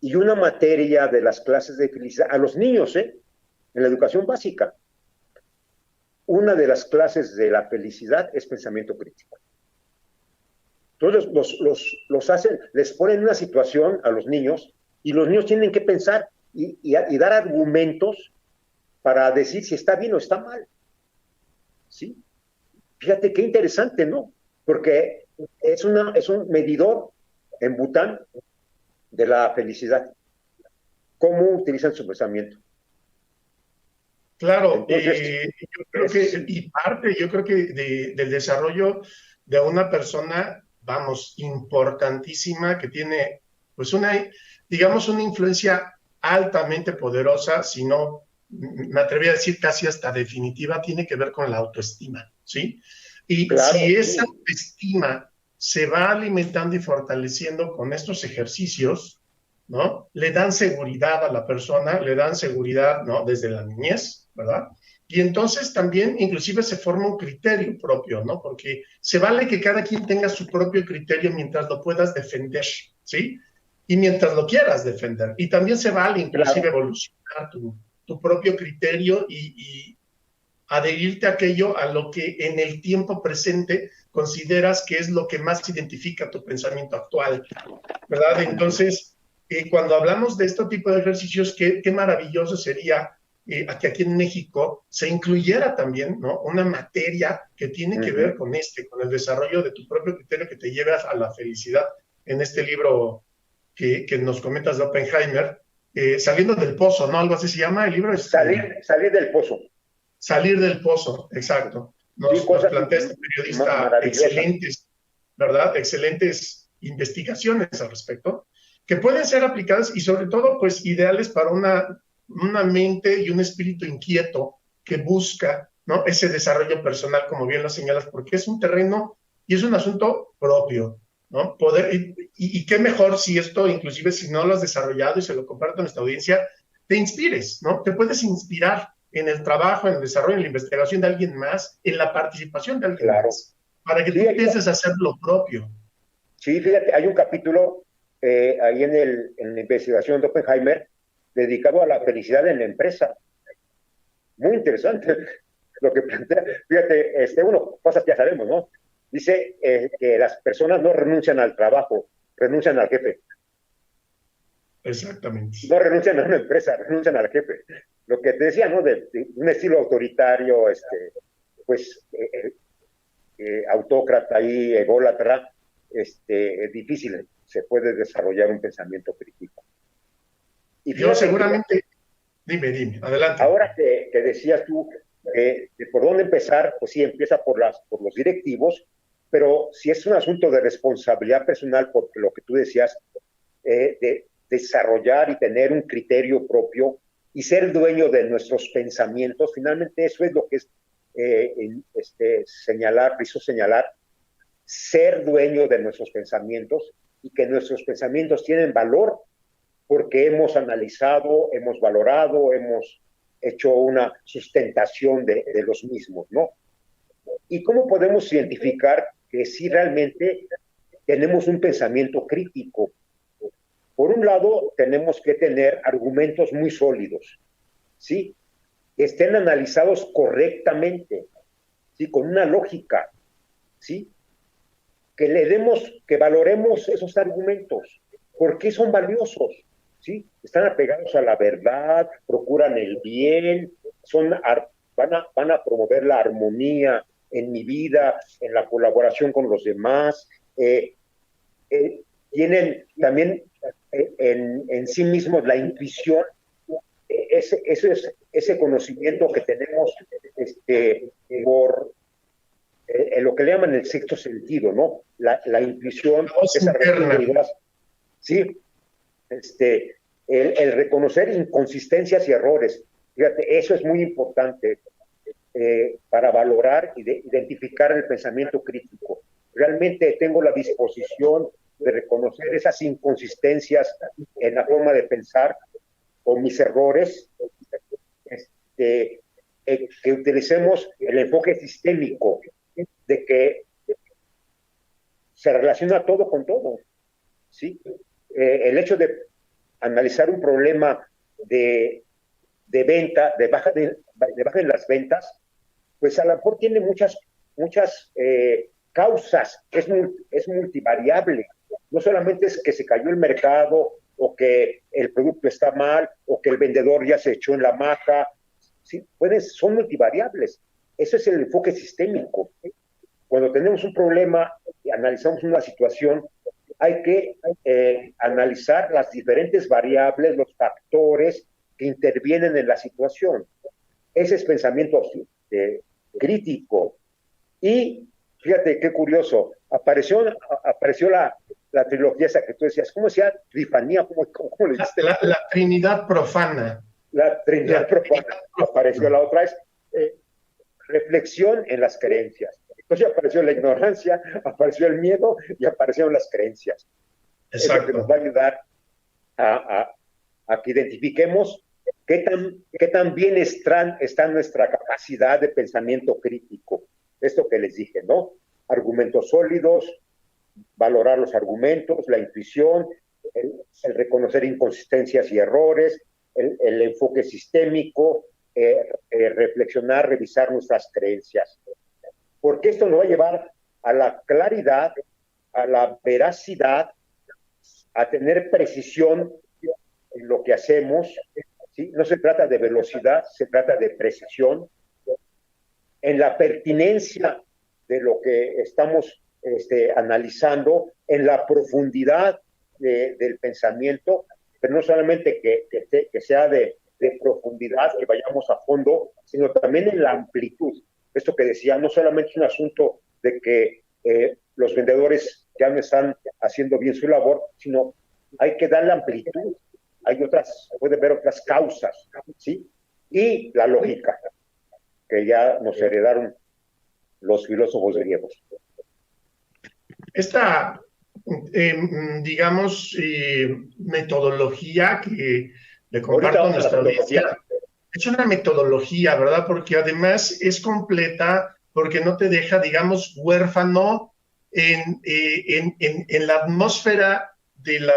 [SPEAKER 4] Y una materia de las clases de felicidad, a los niños, en la educación básica, una de las clases de la felicidad es pensamiento crítico. Entonces los hacen, les ponen una situación a los niños y los niños tienen que pensar y dar argumentos para decir si está bien o está mal. ¿Sí? Fíjate qué interesante, ¿no? Porque es un medidor en Bután de la felicidad. ¿Cómo utilizan su pensamiento?
[SPEAKER 3] Claro,
[SPEAKER 4] Entonces,
[SPEAKER 3] yo creo yo creo que del desarrollo de una persona, vamos, importantísima, que tiene, pues digamos, una influencia altamente poderosa, si no, me atrevería a decir casi hasta definitiva, tiene que ver con la autoestima, ¿sí? Y
[SPEAKER 4] claro,
[SPEAKER 3] si esa autoestima se va alimentando y fortaleciendo con estos ejercicios, ¿no? Le dan seguridad a la persona, le dan seguridad, ¿no? Desde la niñez, ¿verdad? Y entonces también inclusive se forma un criterio propio, ¿no? Porque se vale que cada quien tenga su propio criterio mientras lo puedas defender, ¿sí? Y mientras lo quieras defender. Y también se vale inclusive evolucionar tu propio criterio y adherirte a aquello a lo que en el tiempo presente consideras que es lo que más identifica tu pensamiento actual, ¿verdad? Entonces, cuando hablamos de este tipo de ejercicios, qué maravilloso sería que aquí en México se incluyera también, ¿no? Una materia que tiene que ver con con el desarrollo de tu propio criterio que te lleve a la felicidad. En este libro que nos comentas de Oppenheimer, Saliendo del Pozo, ¿no? Algo así se llama el libro.
[SPEAKER 4] Salir del pozo.
[SPEAKER 3] Salir del pozo, exacto. Nos plantea este periodista excelentes, ¿verdad? Excelentes investigaciones al respecto, que pueden ser aplicadas y sobre todo, pues, ideales para una mente y un espíritu inquieto que busca, ¿no? Ese desarrollo personal, como bien lo señalas, porque es un terreno y es un asunto propio, ¿no? Y qué mejor si esto, inclusive si no lo has desarrollado y se lo comparto a nuestra audiencia, te inspires, ¿no? Te puedes inspirar en el trabajo, en el desarrollo, en la investigación de alguien más, en la participación de alguien más, para que tú empieces a hacer lo propio.
[SPEAKER 4] Sí, fíjate, hay un capítulo ahí en la investigación de Oppenheimer dedicado a la felicidad en la empresa. Muy interesante lo que plantea. Fíjate, cosas que ya sabemos, ¿no? Dice que las personas no renuncian al trabajo, renuncian al jefe.
[SPEAKER 3] Exactamente.
[SPEAKER 4] No renuncian a una empresa, renuncian al jefe. Lo que te decía, ¿no? De un estilo autoritario, autócrata y ególatra, es difícil se puede desarrollar un pensamiento crítico. Y
[SPEAKER 3] yo seguramente, dime, adelante.
[SPEAKER 4] Ahora que decías tú de por dónde empezar, pues sí, empieza por los directivos, pero si es un asunto de responsabilidad personal, porque lo que tú decías, de desarrollar y tener un criterio propio y ser dueño de nuestros pensamientos, finalmente eso es lo que es quiso señalar, ser dueño de nuestros pensamientos y que nuestros pensamientos tienen valor porque hemos analizado, hemos valorado, hemos hecho una sustentación de los mismos, ¿no? ¿Y cómo podemos identificar que sí realmente tenemos un pensamiento crítico? Por un lado, tenemos que tener argumentos muy sólidos, ¿sí? Que estén analizados correctamente, ¿sí? Con una lógica, ¿sí? Que valoremos esos argumentos. ¿Por qué son valiosos? ¿Sí? Están apegados a la verdad, procuran el bien, van a promover la armonía en mi vida, en la colaboración con los demás, tienen también en sí mismos la intuición, ese conocimiento que tenemos por lo que le llaman el sexto sentido, ¿no? La intuición, esa racionalidad, sí, el reconocer inconsistencias y errores. Fíjate, eso es muy importante para valorar y identificar el pensamiento crítico. Realmente tengo la disposición de reconocer esas inconsistencias en la forma de pensar o mis errores, que utilicemos el enfoque sistémico, de que se relaciona todo con todo, ¿sí? El hecho de analizar un problema de venta, de baja en las ventas, pues a lo mejor tiene muchas causas, es multivariable. No solamente es que se cayó el mercado, o que el producto está mal, o que el vendedor ya se echó en la maca, ¿sí? Son multivariables. Eso es el enfoque sistémico. Cuando tenemos un problema y analizamos una situación, hay que analizar las diferentes variables, los factores que intervienen en la situación. Ese es pensamiento crítico. Y fíjate qué curioso, apareció la trilogía esa que tú decías, ¿cómo se llama? Trifanía, ¿cómo le dijiste?
[SPEAKER 3] La Trinidad profana.
[SPEAKER 4] La Trinidad profana. Apareció la otra, es reflexión en las creencias. Entonces apareció la ignorancia, apareció el miedo y aparecieron las creencias.
[SPEAKER 3] Exacto.
[SPEAKER 4] Es lo que nos va a ayudar a que identifiquemos qué tan bien está nuestra capacidad de pensamiento crítico. Esto que les dije, ¿no? Argumentos sólidos, valorar los argumentos, la intuición, el reconocer inconsistencias y errores, el enfoque sistémico, reflexionar, revisar nuestras creencias. Porque esto nos va a llevar a la claridad, a la veracidad, a tener precisión en lo que hacemos, ¿sí? No se trata de velocidad, se trata de precisión, en la pertinencia de lo que estamos analizando, en la profundidad del pensamiento, pero no solamente que sea de profundidad, que vayamos a fondo, sino también en la amplitud. Esto que decía, no solamente es un asunto de que los vendedores ya no están haciendo bien su labor, sino hay que darle amplitud. Puede haber otras causas, ¿sí? Y la lógica, que ya nos heredaron los filósofos griegos.
[SPEAKER 3] Esta, metodología que le comparto a nuestra audiencia, es una metodología, ¿verdad? Porque además es completa, porque no te deja, digamos, huérfano en la atmósfera de la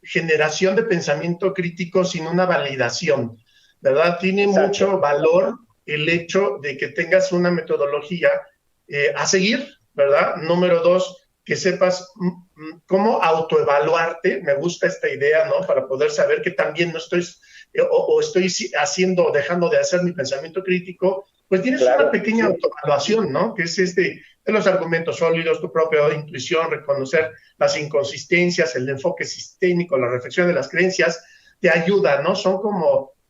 [SPEAKER 3] generación de pensamiento crítico sin una validación, ¿verdad? Tiene Exacto. Mucho valor el hecho de que tengas una metodología a seguir, ¿verdad? Número 2, que sepas cómo autoevaluarte. Me gusta esta idea, ¿no? Para poder saber que también no estoy o estoy dejando de hacer mi pensamiento crítico, pues tienes
[SPEAKER 4] Claro,
[SPEAKER 3] una pequeña
[SPEAKER 4] sí.
[SPEAKER 3] autoevaluación, ¿no? Que es de los argumentos sólidos, tu propia intuición, reconocer las inconsistencias, el enfoque sistémico, la reflexión de las creencias, te ayuda, ¿no?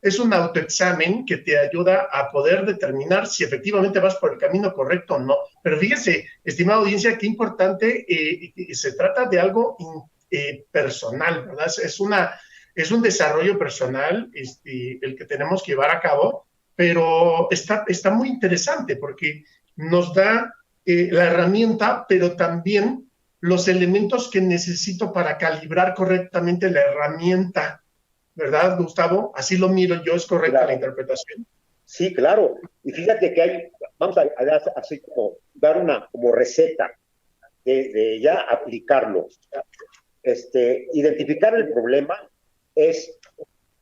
[SPEAKER 3] Es un autoexamen que te ayuda a poder determinar si efectivamente vas por el camino correcto o no. Pero fíjese, estimada audiencia, qué importante, se trata de algo personal, ¿verdad? Es un desarrollo personal el que tenemos que llevar a cabo, pero está muy interesante porque nos da la herramienta, pero también los elementos que necesito para calibrar correctamente la herramienta, ¿verdad, Gustavo? Así lo miro yo, ¿es correcta
[SPEAKER 4] Claro.
[SPEAKER 3] la interpretación?
[SPEAKER 4] Sí, claro. Y fíjate que vamos a así como dar una como receta de ya aplicarlo. Identificar el problema es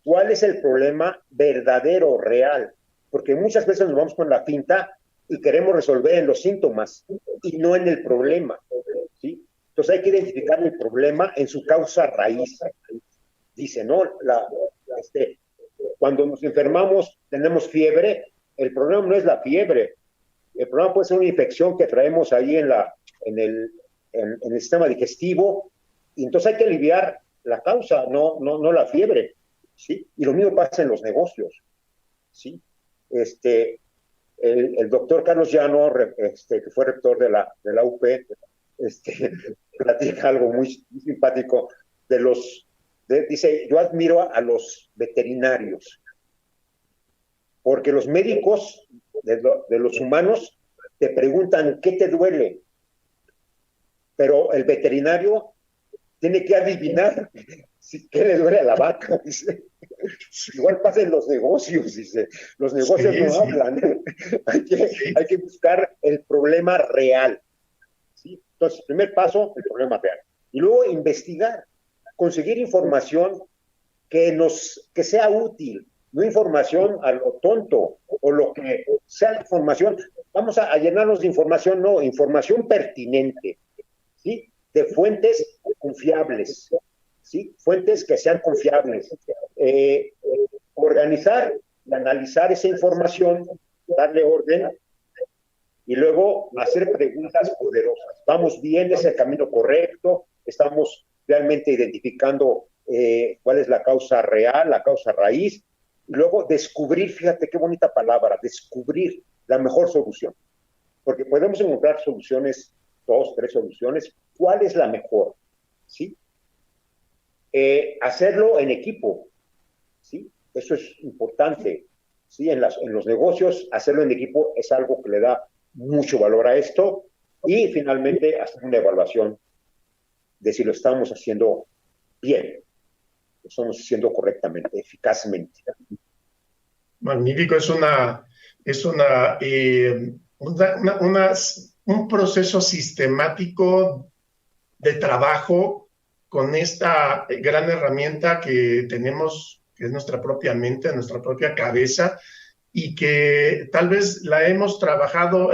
[SPEAKER 4] cuál es el problema verdadero, real, porque muchas veces nos vamos con la finta y queremos resolver en los síntomas y no en el problema, ¿sí? Entonces hay que identificar el problema en su causa raíz. Dice, ¿no? Cuando nos enfermamos, tenemos fiebre, el problema no es la fiebre, el problema puede ser una infección que traemos ahí en el sistema digestivo, y entonces hay que aliviar la causa, no la fiebre, ¿sí? Y lo mismo pasa en los negocios, ¿sí? El doctor Carlos Llano, que fue rector de la UP, platica algo muy simpático dice, yo admiro a los veterinarios, porque los médicos de los humanos te preguntan qué te duele, pero el veterinario tiene que adivinar qué le duele a la vaca, dice. Igual pasa en los negocios, dice. Los negocios no hablan. Hay que buscar el problema real, ¿sí? Entonces, primer paso, el problema real. Y luego investigar, conseguir información que sea útil, no información a lo tonto, o lo que sea información. Vamos a llenarnos de información, no, información pertinente, ¿sí? De fuentes confiables, ¿sí? Fuentes que sean confiables. Organizar y analizar esa información, darle orden y luego hacer preguntas poderosas. ¿Vamos bien? ¿Es el camino correcto? ¿Estamos realmente identificando cuál es la causa real, la causa raíz? Y luego descubrir, fíjate qué bonita palabra, descubrir la mejor solución. Porque podemos encontrar soluciones, 2, 3 soluciones. ¿Cuál es la mejor? ¿Sí? Hacerlo en equipo, ¿sí? Eso es importante, ¿sí? En los negocios, hacerlo en equipo es algo que le da mucho valor a esto. Y finalmente, hacer una evaluación de si lo estamos haciendo bien, lo estamos haciendo correctamente, eficazmente.
[SPEAKER 3] Magnífico, un proceso sistemático de trabajo con esta gran herramienta que tenemos, que es nuestra propia mente, nuestra propia cabeza, y que tal vez hemos trabajado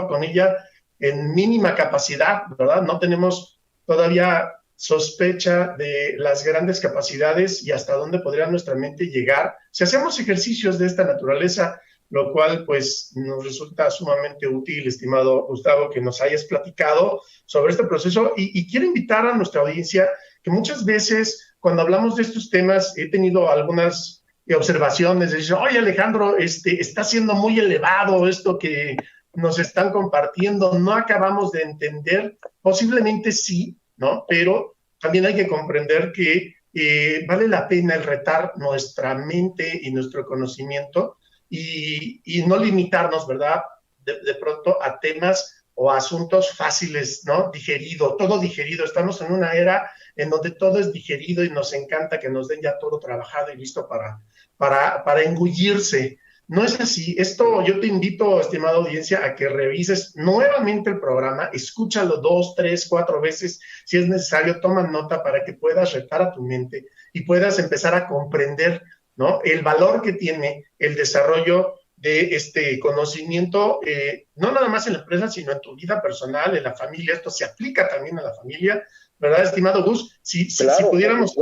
[SPEAKER 3] con ella en mínima capacidad, ¿verdad? No tenemos todavía sospecha de las grandes capacidades y hasta dónde podría nuestra mente llegar si hacemos ejercicios de esta naturaleza, lo cual pues nos resulta sumamente útil, estimado Gustavo, que nos hayas platicado sobre este proceso, y quiero invitar a nuestra audiencia que muchas veces cuando hablamos de estos temas he tenido algunas observaciones de decir, oye Alejandro, está siendo muy elevado esto que nos están compartiendo, no acabamos de entender, posiblemente sí, ¿no? Pero también hay que comprender que vale la pena el retar nuestra mente y nuestro conocimiento y no limitarnos, ¿verdad? De pronto a temas o a asuntos fáciles, ¿no? Todo digerido. Estamos en una era en donde todo es digerido y nos encanta que nos den ya todo trabajado y listo para engullirse. No es así. Esto yo te invito, estimada audiencia, a que revises nuevamente el programa, escúchalo 2, 3, 4 veces, si es necesario, toma nota para que puedas retar a tu mente y puedas empezar a comprender, ¿no? El valor que tiene el desarrollo de este conocimiento, no nada más en la empresa, sino en tu vida personal, en la familia. Esto se aplica también a la familia, ¿verdad, estimado Gus? Si pudiéramos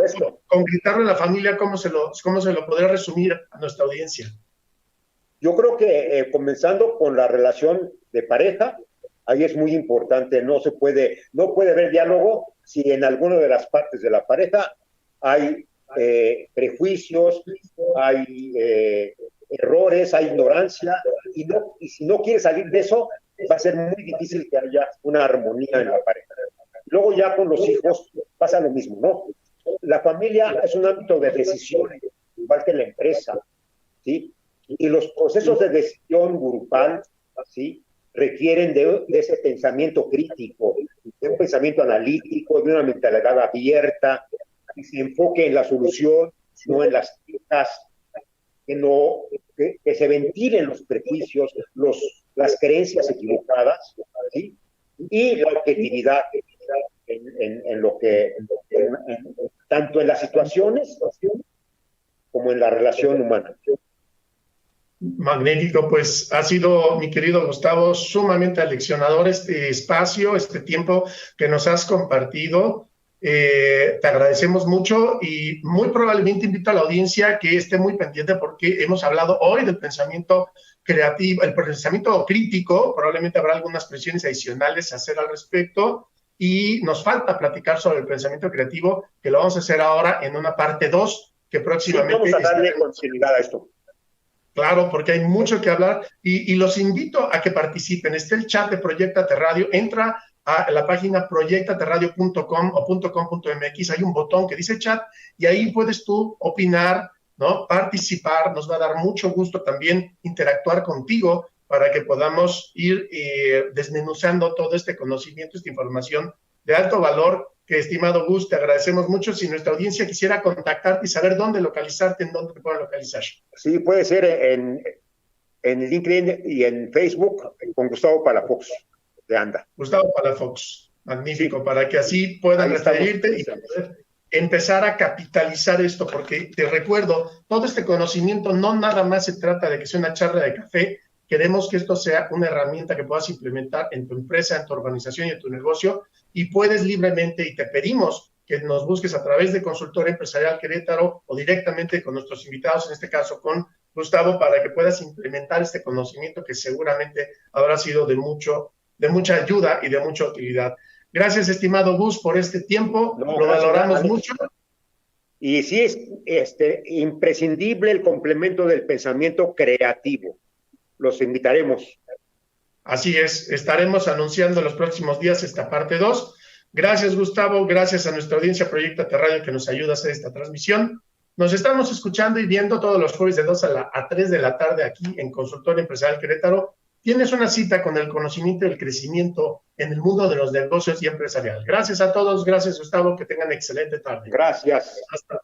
[SPEAKER 3] concretarlo en la familia, ¿cómo se lo podría resumir a nuestra audiencia?
[SPEAKER 4] Yo creo que comenzando con la relación de pareja, ahí es muy importante, no puede haber diálogo si en alguna de las partes de la pareja hay prejuicios, hay errores, hay ignorancia, y si no quieres salir de eso, va a ser muy difícil que haya una armonía en la pareja. Luego ya con los hijos pasa lo mismo, ¿no? La familia es un ámbito de decisiones, igual que la empresa, ¿sí? Y los procesos de decisión grupal, ¿sí?, requieren de ese pensamiento crítico, de un pensamiento analítico, de una mentalidad abierta, que se enfoque en la solución, no en las quejas, que se ventilen los prejuicios, las creencias equivocadas, ¿sí? Y la objetividad en lo que, tanto en las situaciones como en la relación humana.
[SPEAKER 3] Magnífico, pues ha sido, mi querido Gustavo, sumamente aleccionador este espacio, este tiempo que nos has compartido. Te agradecemos mucho y muy probablemente invito a la audiencia que esté muy pendiente porque hemos hablado hoy del pensamiento creativo, el pensamiento crítico. Probablemente habrá algunas presiones adicionales a hacer al respecto y nos falta platicar sobre el pensamiento creativo, que lo vamos a hacer ahora en una parte 2 que próximamente...
[SPEAKER 4] Sí, vamos a darle continuidad a esto.
[SPEAKER 3] Claro, porque hay mucho que hablar y los invito a que participen. Está el chat de Proyectate Radio, entra a la página proyectateradio.com o .com.mx, hay un botón que dice chat y ahí puedes tú opinar, ¿no?, participar. Nos va a dar mucho gusto también interactuar contigo para que podamos ir desmenuzando todo este conocimiento, esta información de alto valor que, estimado Gus, te agradecemos mucho. Si nuestra audiencia quisiera contactarte y saber dónde localizarte, ¿en dónde te pueden localizar?
[SPEAKER 4] Sí, puede ser en LinkedIn y en Facebook con Gustavo Palafox de ANDA.
[SPEAKER 3] Gustavo Palafox, magnífico, sí, para que así puedan referirte y poder empezar a capitalizar esto, porque te recuerdo, todo este conocimiento no nada más se trata de que sea una charla de café. Queremos que esto sea una herramienta que puedas implementar en tu empresa, en tu organización y en tu negocio, y puedes libremente, y te pedimos que nos busques a través de Consultoría Empresarial Querétaro o directamente con nuestros invitados, en este caso con Gustavo, para que puedas implementar este conocimiento que seguramente habrá sido de mucha ayuda y de mucha utilidad. Gracias, estimado Gus, por este tiempo, lo valoramos mucho.
[SPEAKER 4] Y sí es imprescindible el complemento del pensamiento creativo. Los invitaremos.
[SPEAKER 3] Así es, estaremos anunciando en los próximos días esta parte 2. Gracias, Gustavo, gracias a nuestra audiencia Proyectate Radio que nos ayuda a hacer esta transmisión. Nos estamos escuchando y viendo todos los jueves de 2 a 3 de la tarde aquí en Consultoría Empresarial Querétaro. Tienes una cita con el conocimiento y el crecimiento en el mundo de los negocios y empresarial. Gracias a todos, gracias, Gustavo, que tengan excelente tarde.
[SPEAKER 4] Gracias.
[SPEAKER 3] Hasta